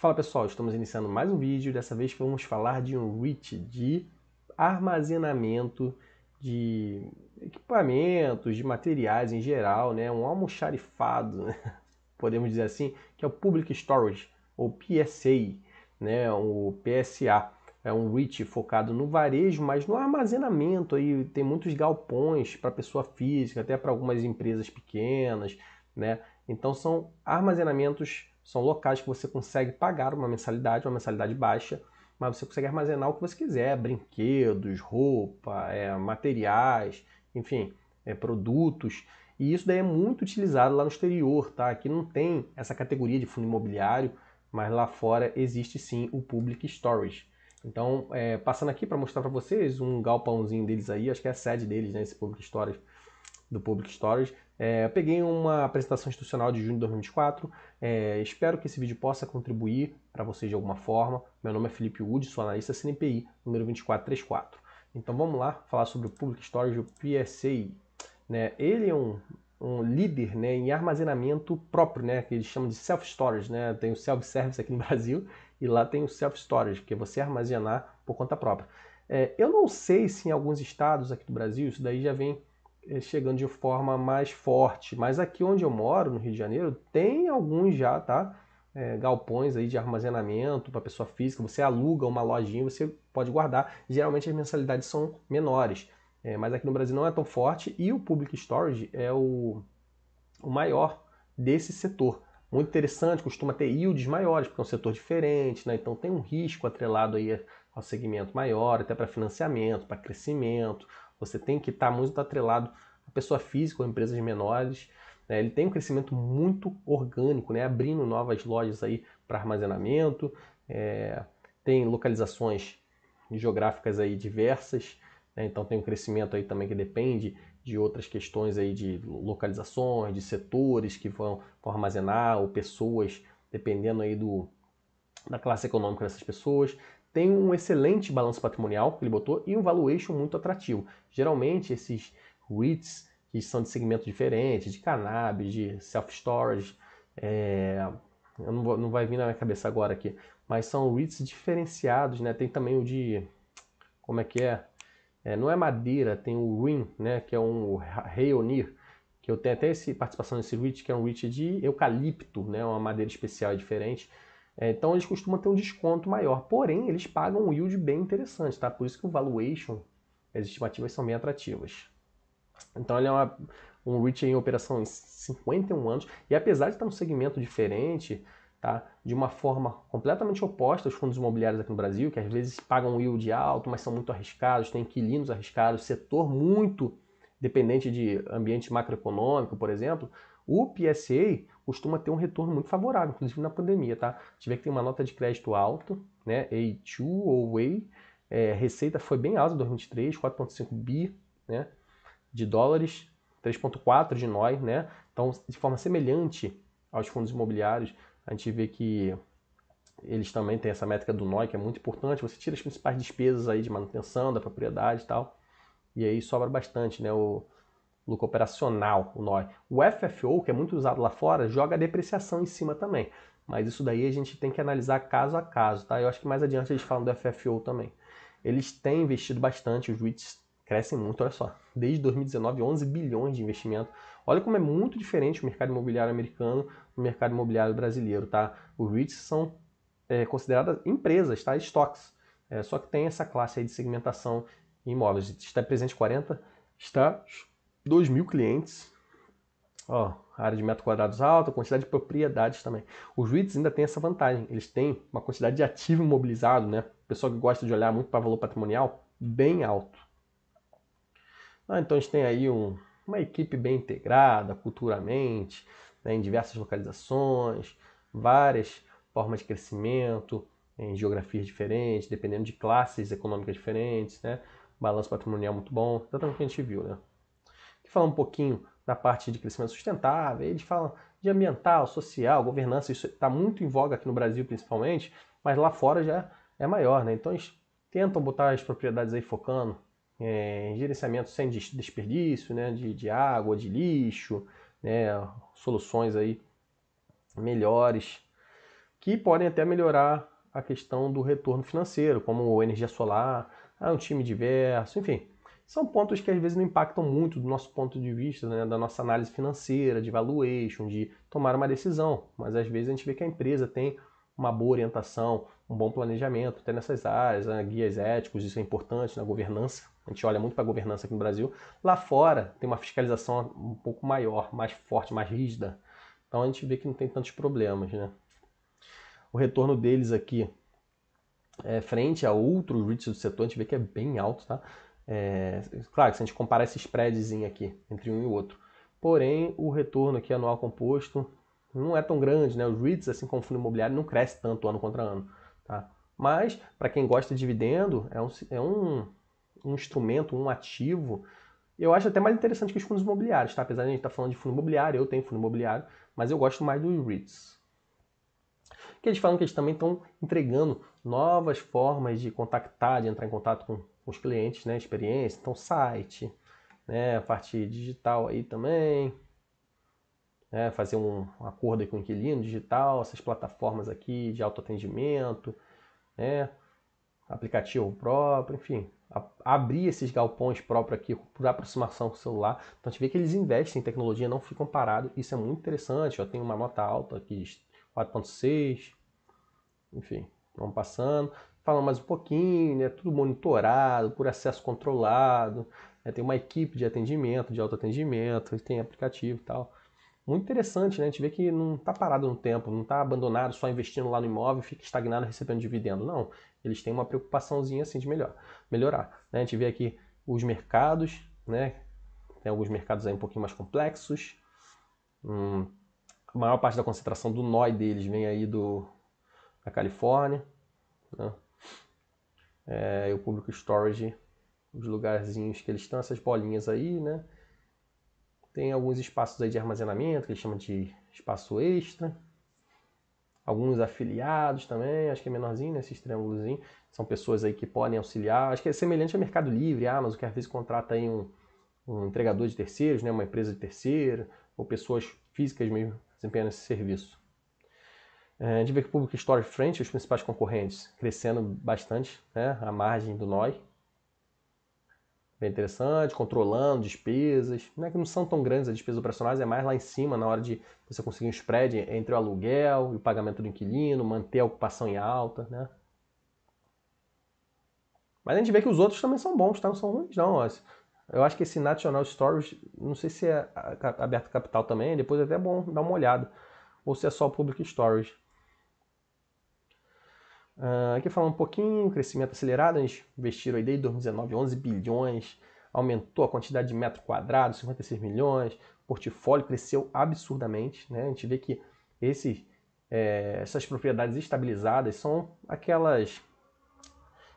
Fala pessoal, estamos iniciando mais um vídeo. Dessa vez vamos falar de um REIT, de armazenamento de equipamentos, de materiais em geral, né? Um almoxarifado, né? Podemos dizer assim, que é o Public Storage, ou PSA, né? O PSA. É um REIT focado no varejo, mas no armazenamento. Aí tem muitos galpões para pessoa física, até para algumas empresas pequenas, né? Então são armazenamentos, são locais que você consegue pagar uma mensalidade baixa, mas você consegue armazenar o que você quiser, brinquedos, roupa, materiais, enfim, produtos. E isso daí é muito utilizado lá no exterior, tá? Aqui não tem essa categoria de fundo imobiliário, mas lá fora existe sim o Public Storage. Então, passando aqui para mostrar para vocês um galpãozinho deles aí, acho que é a sede deles, né, esse Public Storage, do Public Storage. Eu peguei uma apresentação institucional de junho de 2024. Espero que esse vídeo possa contribuir para vocês de alguma forma. Meu nome é Felipe Wood, sou analista CNPI, número 2434. Então vamos lá falar sobre o Public Storage, o PSA. Né? Ele é um líder, né, em armazenamento próprio, né, que eles chamam de self-storage. Né? Tem o self-service aqui no Brasil e lá tem o self-storage, que é você armazenar por conta própria. Eu não sei se em alguns estados aqui do Brasil isso daí já vem chegando de forma mais forte, mas aqui onde eu moro, no Rio de Janeiro, tem alguns já, tá? Galpões aí de armazenamento para pessoa física, você aluga uma lojinha, você pode guardar. Geralmente as mensalidades são menores, mas aqui no Brasil não é tão forte e o Public Storage é o maior desse setor. Muito interessante, costuma ter yields maiores, porque é um setor diferente, né? Então tem um risco atrelado aí ao segmento maior, até para financiamento, para crescimento. Você tem que estar muito atrelado à pessoa física ou empresas menores. Né? Ele tem um crescimento muito orgânico, né? Abrindo novas lojas aí para armazenamento. Tem localizações geográficas aí diversas, né? Então tem um crescimento aí também que depende de outras questões aí de localizações, de setores que vão armazenar, ou pessoas, dependendo aí da classe econômica dessas pessoas. Tem um excelente balanço patrimonial que ele botou e um valuation muito atrativo. Geralmente esses REITs, que são de segmentos diferentes, de cannabis, de self-storage, não vai vir na minha cabeça agora aqui, mas são REITs diferenciados, né? Tem também o de, como é que é? Não é madeira, tem o RIN, né, que é um Rayonier, que eu tenho até participação nesse REIT, que é um REIT de eucalipto, né, uma madeira especial e diferente. Então eles costumam ter um desconto maior, porém eles pagam um yield bem interessante, tá? Por isso que o valuation, as estimativas são bem atrativas. Então ele é um REIT em operação em 51 anos, e apesar de estar num segmento diferente, tá, de uma forma completamente oposta aos fundos imobiliários aqui no Brasil, que às vezes pagam um yield alto, mas são muito arriscados, têm inquilinos arriscados, setor muito dependente de ambiente macroeconômico, por exemplo, o PSA costuma ter um retorno muito favorável, inclusive na pandemia, tá? Tiver que ter uma nota de crédito alto, né, A2 ou A, receita foi bem alta em 2023, 4,5 bi, né, de dólares, 3,4 de NOI, né? Então, de forma semelhante aos fundos imobiliários, a gente vê que eles também têm essa métrica do NOI, que é muito importante. Você tira as principais despesas aí de manutenção da propriedade e tal, e aí sobra bastante, né? O lucro operacional, o NOI. O FFO, que é muito usado lá fora, joga a depreciação em cima também. Mas isso daí a gente tem que analisar caso a caso, tá? Eu acho que mais adiante eles falam do FFO também. Eles têm investido bastante, os REITs crescem muito, olha só. Desde 2019, 11 bilhões de investimento. Olha como é muito diferente o mercado imobiliário americano do mercado imobiliário brasileiro, tá? Os REITs são consideradas empresas, tá? Estoques. Só que tem essa classe aí de segmentação em imóveis. Está presente 40 estados, 2 mil clientes, ó, área de metros quadrados alta, quantidade de propriedades também. Os REITs ainda têm essa vantagem, eles têm uma quantidade de ativo imobilizado, né? Pessoal que gosta de olhar muito para valor patrimonial, bem alto. Então a gente tem aí uma equipe bem integrada culturalmente, né, em diversas localizações, várias formas de crescimento, em geografias diferentes, dependendo de classes econômicas diferentes, né? Balanço patrimonial muito bom, exatamente o que a gente viu, né? Que fala um pouquinho da parte de crescimento sustentável, eles falam de ambiental, social, governança, isso está muito em voga aqui no Brasil principalmente, mas lá fora já é maior, né? Então eles tentam botar as propriedades aí focando em gerenciamento sem desperdício, né? De água, de lixo, né? Soluções aí melhores. que podem até melhorar a questão do retorno financeiro, como energia solar, um time diverso, enfim. São pontos que às vezes não impactam muito do nosso ponto de vista, né, da nossa análise financeira, de valuation, de tomar uma decisão. Mas às vezes a gente vê que a empresa tem uma boa orientação, um bom planejamento, até nessas áreas, né, guias éticos, isso é importante na governança. A gente olha muito para a governança aqui no Brasil. Lá fora tem uma fiscalização um pouco maior, mais forte, mais rígida. Então a gente vê que não tem tantos problemas, né? O retorno deles aqui, frente a outros REITs do setor, a gente vê que é bem alto, tá? Claro que se a gente comparar esse spreadzinho aqui entre um e o outro. Porém, o retorno aqui anual composto não é tão grande, né? Os REITs, assim como o fundo imobiliário, não cresce tanto ano contra ano, tá? Mas, para quem gosta de dividendo, é um instrumento, um ativo. Eu acho até mais interessante que os fundos imobiliários, tá? Apesar de a gente estar falando de fundo imobiliário, eu tenho fundo imobiliário, mas eu gosto mais dos REITs. Que eles falam que eles também estão entregando novas formas de contactar, de entrar em contato com os clientes, né? Experiência, então site, né? A parte digital aí também, né? Fazer um acordo aí com o inquilino digital, essas plataformas aqui de autoatendimento, né? Aplicativo próprio, enfim, abrir esses galpões próprios aqui por aproximação com o celular. Então a gente vê que eles investem em tecnologia, não ficam parados. Isso é muito interessante. Eu tenho uma nota alta aqui, 4.6. Enfim, vamos passando. Falando mais um pouquinho, né? Tudo monitorado, por acesso controlado. Né? Tem uma equipe de atendimento, de autoatendimento, tem aplicativo e tal. Muito interessante, né? A gente vê que não está parado no tempo, não está abandonado só investindo lá no imóvel e fica estagnado recebendo dividendo. Não, eles têm uma preocupaçãozinha assim de melhorar. Né? A gente vê aqui os mercados, né? Tem alguns mercados aí um pouquinho mais complexos. A maior parte da concentração do NOI deles vem aí da Califórnia. Né? E o Public Storage, os lugarzinhos que eles estão, essas bolinhas aí, né? Tem alguns espaços aí de armazenamento, que eles chamam de espaço extra. Alguns afiliados também, acho que é menorzinho, né? Esses triângulozinhos. São pessoas aí que podem auxiliar. Acho que é semelhante ao Mercado Livre, Amazon, que às vezes contrata aí um entregador de terceiros, né? Uma empresa de terceiro, ou pessoas físicas mesmo desempenhando esse serviço. A gente vê que o Public Storage frente, os principais concorrentes, crescendo bastante, né? A margem do NOI. Bem interessante, controlando despesas, né, que não são tão grandes as despesas operacionais, é mais lá em cima, na hora de você conseguir um spread entre o aluguel e o pagamento do inquilino, manter a ocupação em alta, né. Mas a gente vê que os outros também são bons, tá? Não são ruins não. Eu acho que esse National Storage, não sei se é aberto capital também, depois é até bom dar uma olhada, ou se é só o Public Storage. Aqui falando um pouquinho, crescimento acelerado, a gente investiu aí desde 2019 11 bilhões, aumentou a quantidade de metro quadrado, 56 milhões, o portfólio cresceu absurdamente, né? A gente vê que essas propriedades estabilizadas são aquelas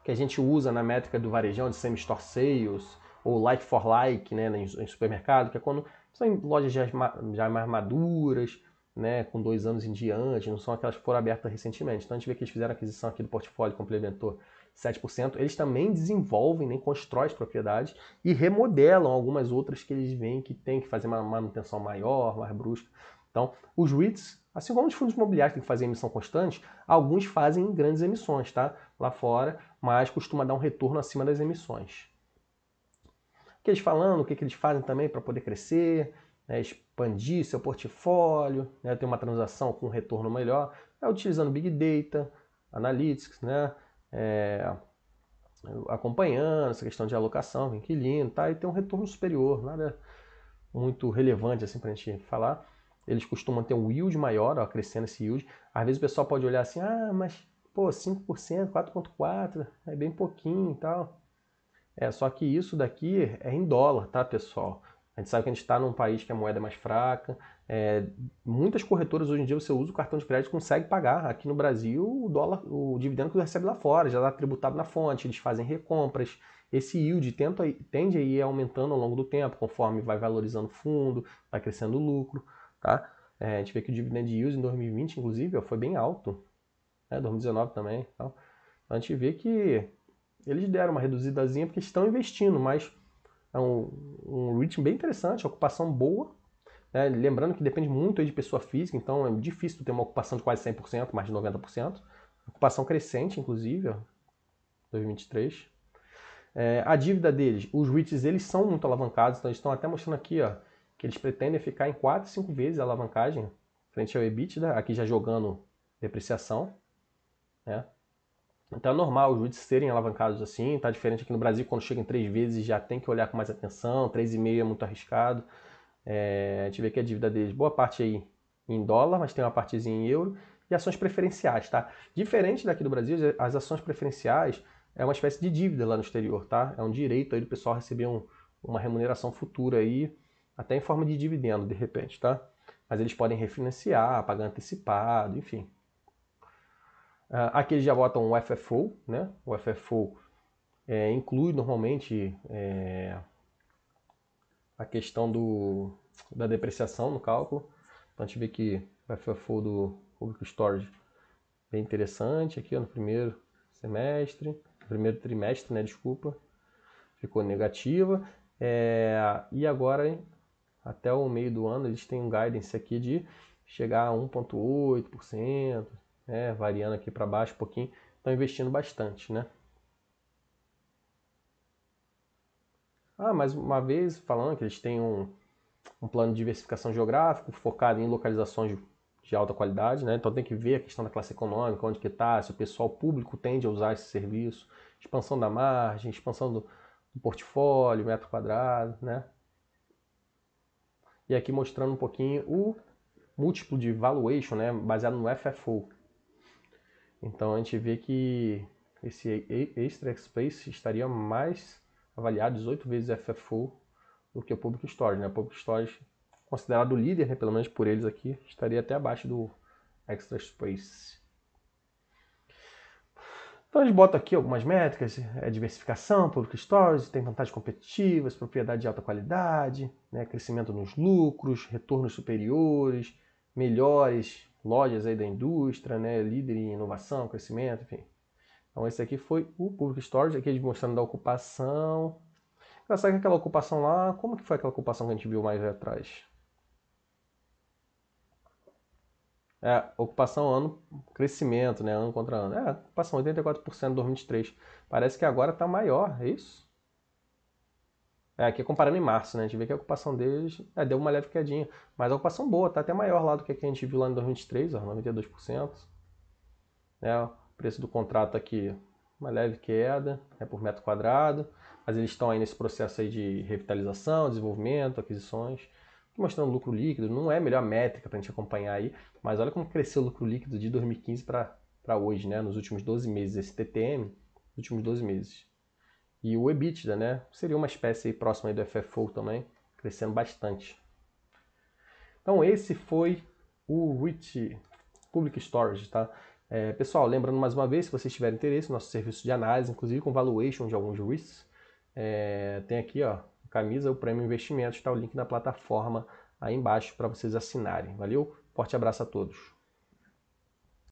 que a gente usa na métrica do varejão de same-store sales, ou like for like, né, em supermercado, que é quando são em lojas já mais maduras, né, com 2 anos em diante, não são aquelas que foram abertas recentemente. Então a gente vê que eles fizeram a aquisição aqui do portfólio, complementou 7%. Eles também desenvolvem, né, constroem as propriedades e remodelam algumas outras que eles veem que tem que fazer uma manutenção maior, mais brusca. Então, os REITs, assim como os fundos imobiliários que têm que fazer emissão constante, alguns fazem grandes emissões, tá? Lá fora, mas costuma dar um retorno acima das emissões. O que eles falando, o que eles fazem também para poder crescer, né, expandir seu portfólio, né, ter uma transação com um retorno melhor, utilizando Big Data, Analytics, né, acompanhando essa questão de alocação, inquilino, tá, e ter um retorno superior, nada muito relevante assim para a gente falar. Eles costumam ter um yield maior, ó, crescendo esse yield. Às vezes o pessoal pode olhar assim, mas pô, 5%, 4,4%, é bem pouquinho e tal. Só que isso daqui é em dólar, tá, pessoal? A gente sabe que a gente está num país que a moeda é mais fraca. Muitas corretoras hoje em dia você usa o cartão de crédito e consegue pagar. Aqui no Brasil, o dólar, o dividendo que você recebe lá fora, já está tributado na fonte, eles fazem recompras. Esse yield tende a ir aumentando ao longo do tempo, conforme vai valorizando o fundo, vai crescendo o lucro, tá? A gente vê que o dividend yield em 2020, inclusive, foi bem alto, né? 2019 também. Então a gente vê que eles deram uma reduzidazinha porque estão investindo, mas é um ritmo bem interessante, ocupação boa, né? Lembrando que depende muito aí de pessoa física, então é difícil ter uma ocupação de quase 100%, mais de 90%. Ocupação crescente, inclusive, ó, 2023. A dívida deles, os REITs, eles são muito alavancados, então eles estão até mostrando aqui, ó, que eles pretendem ficar em 4, 5 vezes a alavancagem frente ao EBITDA, aqui já jogando depreciação, né? Então é normal os REITs serem alavancados assim, tá diferente aqui no Brasil, quando chega em 3 vezes já tem que olhar com mais atenção, 3,5 é muito arriscado. A gente vê que a dívida deles, boa parte aí em dólar, mas tem uma partezinha em euro, e ações preferenciais, tá? Diferente daqui do Brasil, as ações preferenciais é uma espécie de dívida lá no exterior, tá? É um direito aí do pessoal receber uma remuneração futura aí, até em forma de dividendo, de repente, tá? Mas eles podem refinanciar, pagar antecipado, enfim. Aqui eles já botam o FFO, né? O FFO inclui normalmente a questão da depreciação no cálculo. Então a gente vê que o FFO do Public Storage bem interessante aqui ó, no primeiro semestre, primeiro trimestre, né? Desculpa, ficou negativa. E agora, até o meio do ano, eles têm um guidance aqui de chegar a 1,8%, né? Variando aqui para baixo um pouquinho. Estão investindo bastante, né? Mais uma vez, falando que eles têm um plano de diversificação geográfico focado em localizações de alta qualidade, né? Então tem que ver a questão da classe econômica, onde que está, se o pessoal público tende a usar esse serviço, expansão da margem, expansão do portfólio, metro quadrado, né? E aqui mostrando um pouquinho o múltiplo de valuation, né? Baseado no FFO. Então a gente vê que esse Extra Space estaria mais avaliado 18 vezes FFO do que o Public Storage, né? O Public Storage, considerado o líder, né, pelo menos por eles aqui, estaria até abaixo do Extra Space. Então eles botam aqui algumas métricas, diversificação, Public Storage, tem vantagens competitivas, propriedade de alta qualidade, né, crescimento nos lucros, retornos superiores, melhores lojas aí da indústria, né, líder em inovação, crescimento, enfim. Então esse aqui foi o Public Storage, aqui eles mostrando da ocupação. Engraçado que aquela ocupação lá, como que foi aquela ocupação que a gente viu mais atrás? Ocupação ano, crescimento, né? Ano contra ano. Ocupação 84% em 2023. Parece que agora está maior, é isso? Aqui comparando em março, né? A gente vê que a ocupação deles deu uma leve quedinha. Mas a ocupação boa, tá até maior lá do que a gente viu lá em 2023, ó, 92%. O preço do contrato aqui, uma leve queda, por metro quadrado. Mas eles estão aí nesse processo aí de revitalização, desenvolvimento, aquisições. Mostrando lucro líquido, não é a melhor métrica para a gente acompanhar aí, mas olha como cresceu o lucro líquido de 2015 para hoje, né? Nos últimos 12 meses, esse TTM, nos últimos 12 meses. E o EBITDA, né? Seria uma espécie aí próxima aí do FFO também, crescendo bastante. Então esse foi o REIT Public Storage, tá? Pessoal, lembrando mais uma vez, se vocês tiverem interesse no nosso serviço de análise, inclusive com valuation de alguns REITs, tem aqui, ó, camisa, o Prêmio Investimentos, está o link da plataforma aí embaixo para vocês assinarem. Valeu? Forte abraço a todos.